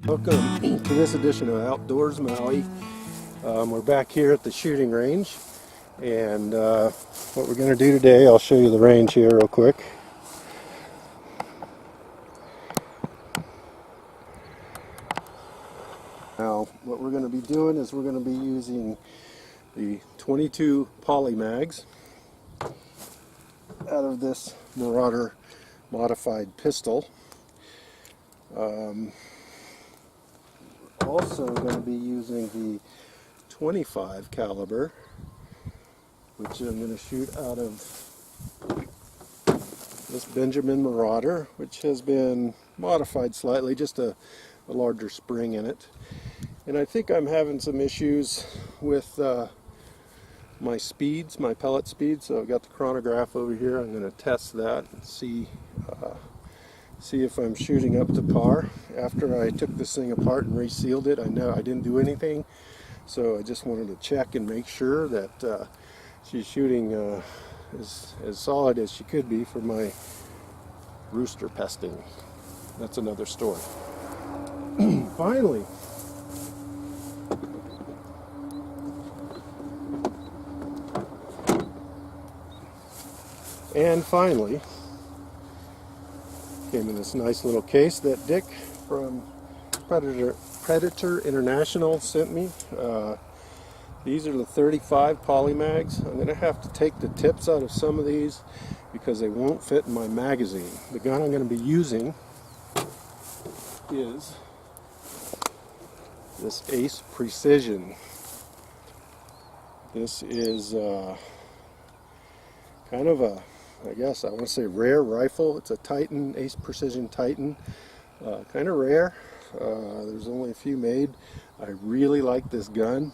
Welcome to this edition of Outdoors Maui. We're back here at the shooting range, and what we're going to do today, I'll show you the range here real quick. Now what we're going to be doing is we're going to be using the 22 Polymags out of this Marauder modified pistol. Also going to be using the 25 caliber, which I'm going to shoot out of this Benjamin Marauder, which has been modified slightly, just a larger spring in it. And I think I'm having some issues with my speeds, my pellet speeds. So I've got the chronograph over here. I'm going to test that and see if I'm shooting up to par. After I took this thing apart and resealed it, I know I didn't do anything, so I just wanted to check and make sure that she's shooting as solid as she could be for my rooster pesting. That's another story. Finally, came in this nice little case that Dick from Predator International sent me. These are the 35 Polymags. I'm going to have to take the tips out of some of these because they won't fit in my magazine. The gun I'm going to be using is this Ace Precision. This is kind of a, I guess I want to say rare rifle. It's a Titan, Ace Precision Titan. Kind of rare. There's only a few made. I really like this gun.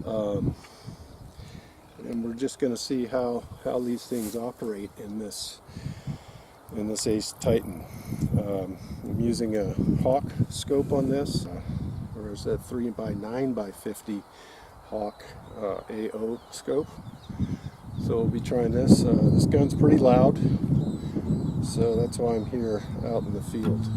And we're just going to see how these things operate in this Ace Titan. I'm using a Hawk scope on this, or is that 3x9x50 Hawk AO scope. So we'll be trying this. This gun's pretty loud, so that's why I'm here out in the field.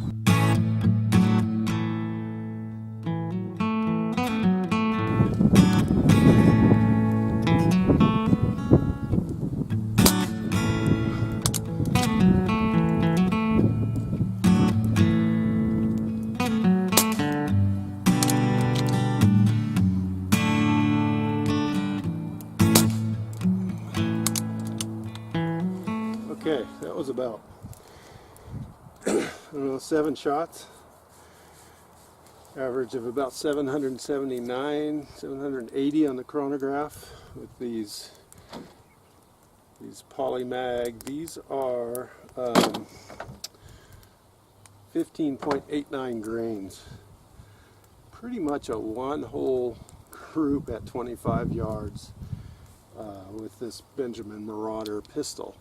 Okay, that was about, I don't know, 7 shots. Average of about 779, 780 on the chronograph with these Polymag. These are 15.89 grains. Pretty much a one-hole group at 25 yards with this Benjamin Marauder pistol.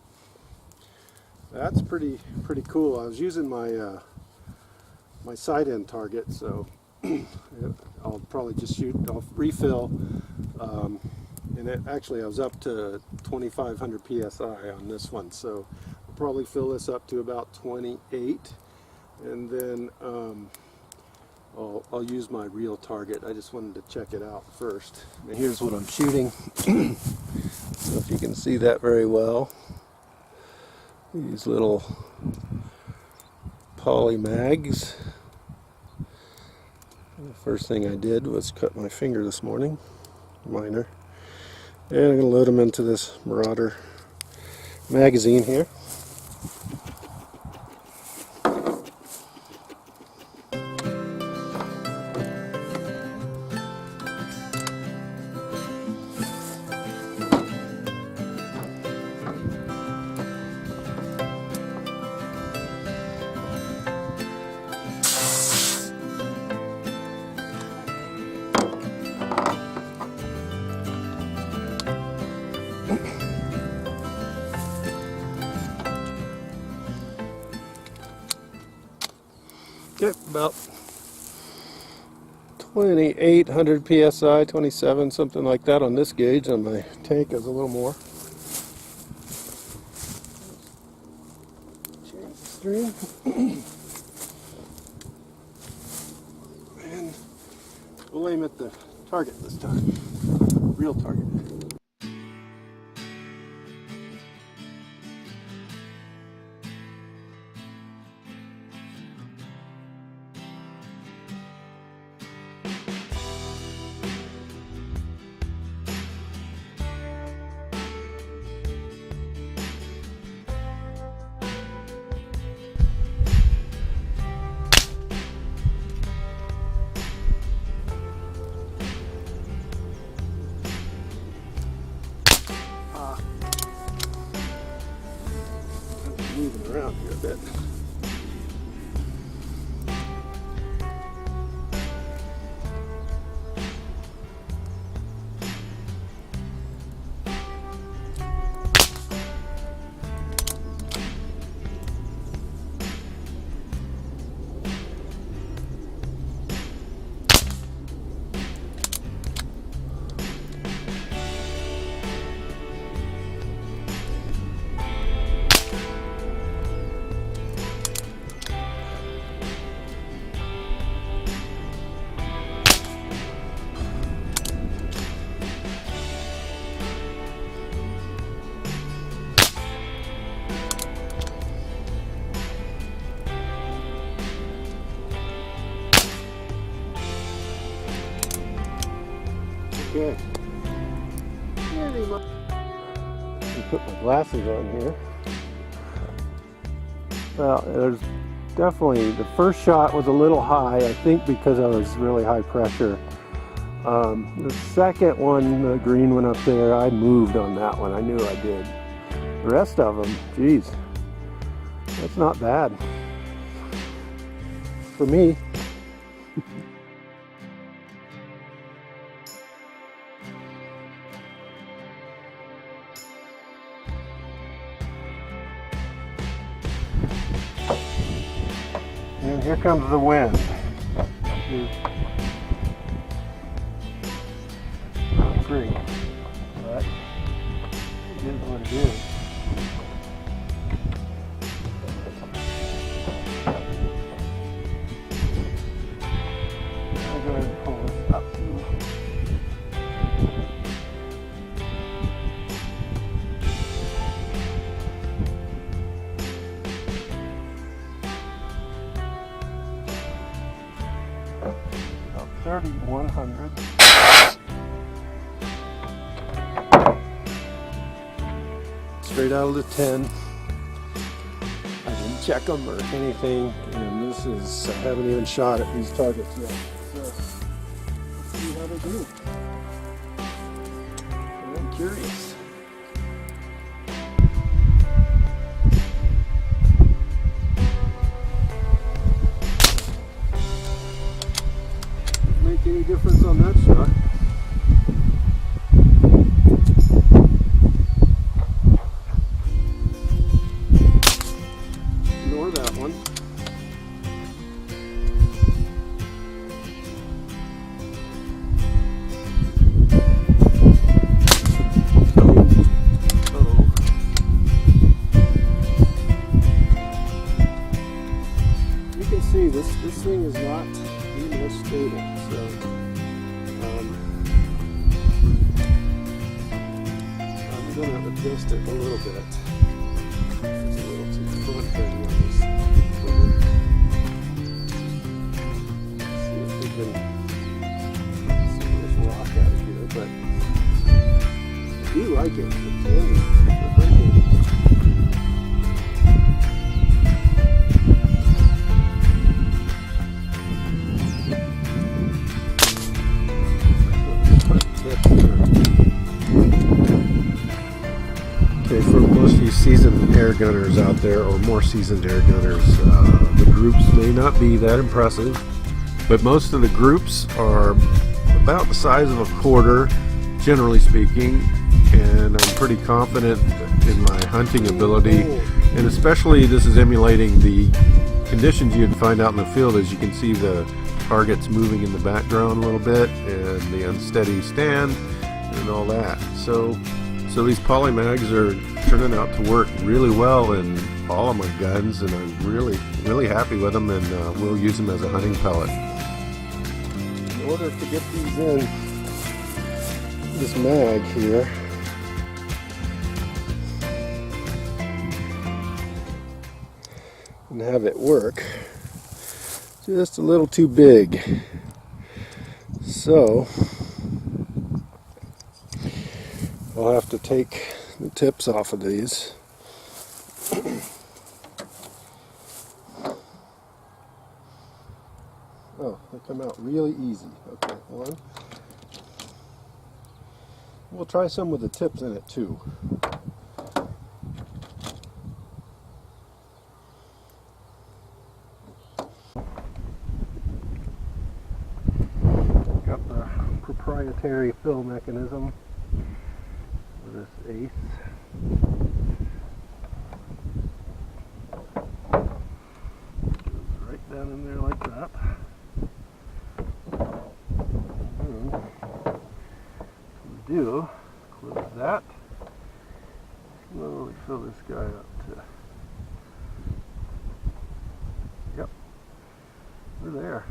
That's pretty cool. I was using my my side end target, so I'll probably just shoot. I'll refill, and actually I was up to 2,500 psi on this one, so I'll probably fill this up to about 28, and then I'll use my real target. I just wanted to check it out first. And here's what I'm shooting. So if you can see that very well. These little Polymags. The first thing I did was cut my finger this morning, minor, and I'm going to load them into this Marauder magazine here. Okay, about 2,800 psi, 27, something like that on this gauge. On my tank is a little more. Change the stream. And we'll aim at the target this time. Real target. Moving around here a bit. Okay. Put my glasses on here. Well, there's definitely, the first shot was a little high, I think because I was really high pressure. The second one, the green one up there, I moved on that one. I knew I did. The rest of them, geez, that's not bad for me. And here comes the wind. Not great, but it is what it is. I'll go ahead and pull this up. About 3,100. Straight out of the 10. I didn't check them or anything, and this is, I haven't even shot at these targets yet. So, let's see how they do. I'm curious. Didn't make any difference on that shot. That one. Oh. You can see this thing is not the most stable, so I'm going to adjust it a little bit. It's a little too front there. But I do like it. Okay, for most of you seasoned air gunners out there, or more seasoned air gunners, the groups may not be that impressive, but most of the groups are about the size of a quarter, generally speaking, and I'm pretty confident in my hunting ability, and especially this is emulating the conditions you'd find out in the field. As you can see, the target's moving in the background a little bit and the unsteady stand and all that. So these polymags are turning out to work really well in all of my guns, and I'm really happy with them, and we'll use them as a hunting pellet. In order to get these in this mag here, and have it work, just a little too big. So I'll have to take the tips off of these. Oh, they come out really easy. Okay, one. We'll try some with the tips in it too. Got the proprietary fill mechanism for this ace. Goes right down in there like that. Do close that. Slowly fill this guy up to. Yep, we're there.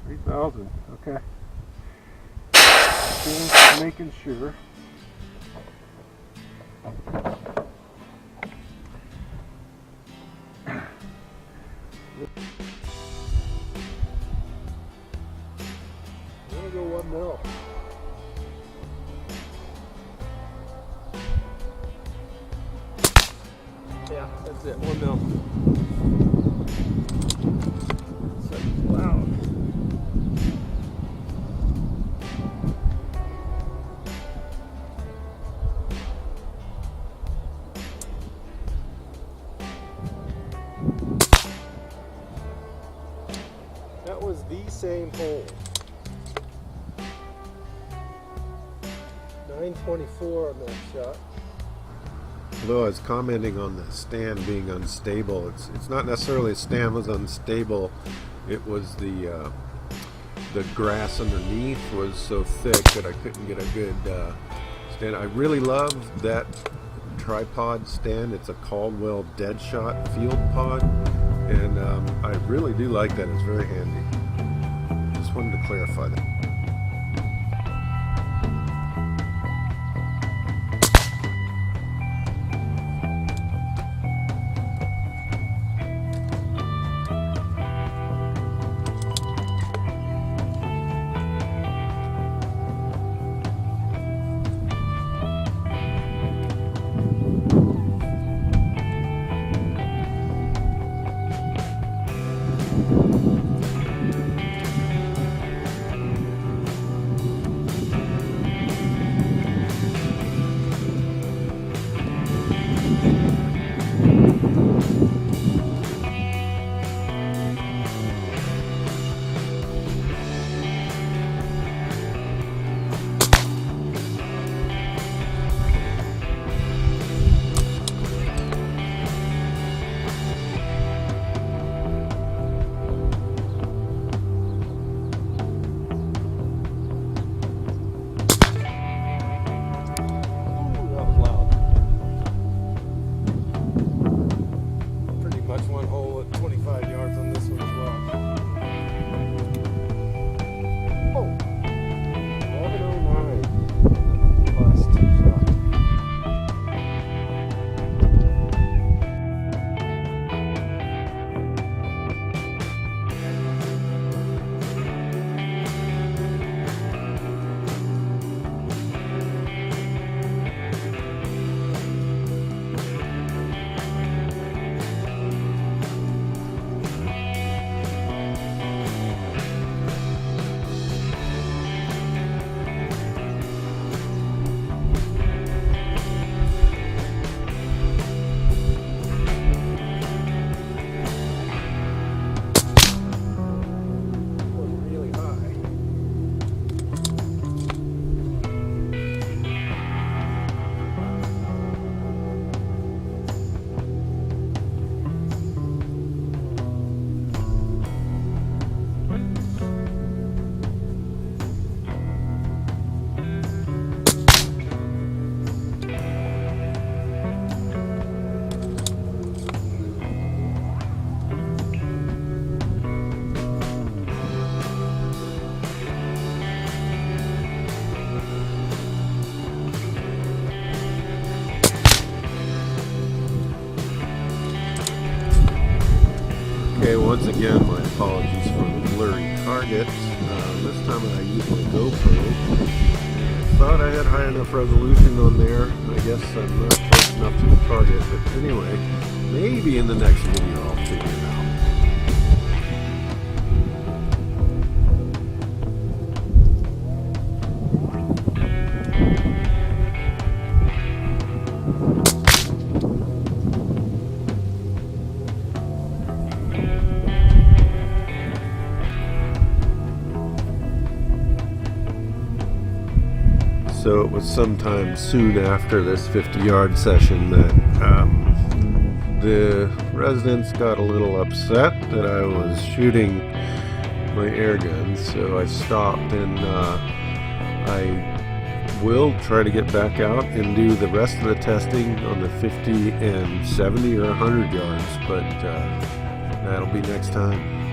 3,000. Okay. Just making sure. I'm gonna go 1 mil. Yeah, that's it, 1 mil. So loud. That was the same hole. 924 on that shot. Although I was commenting on the stand being unstable, it's not necessarily the stand was unstable. It was the grass underneath was so thick that I couldn't get a good stand. I really love that tripod stand. It's a Caldwell Deadshot field pod, and I really do like that. It's very handy. Just wanted to clarify that. Okay, once again, my apologies for the blurry target. This time I used my GoPro. Thought I had high enough resolution on there. I guess I'm not close enough to the target, but anyway, maybe in the next video I'll figure it out. So it was sometime soon after this 50-yard session that the residents got a little upset that I was shooting my air guns, so I stopped, and I will try to get back out and do the rest of the testing on the 50 and 70 or 100 yards, but that'll be next time.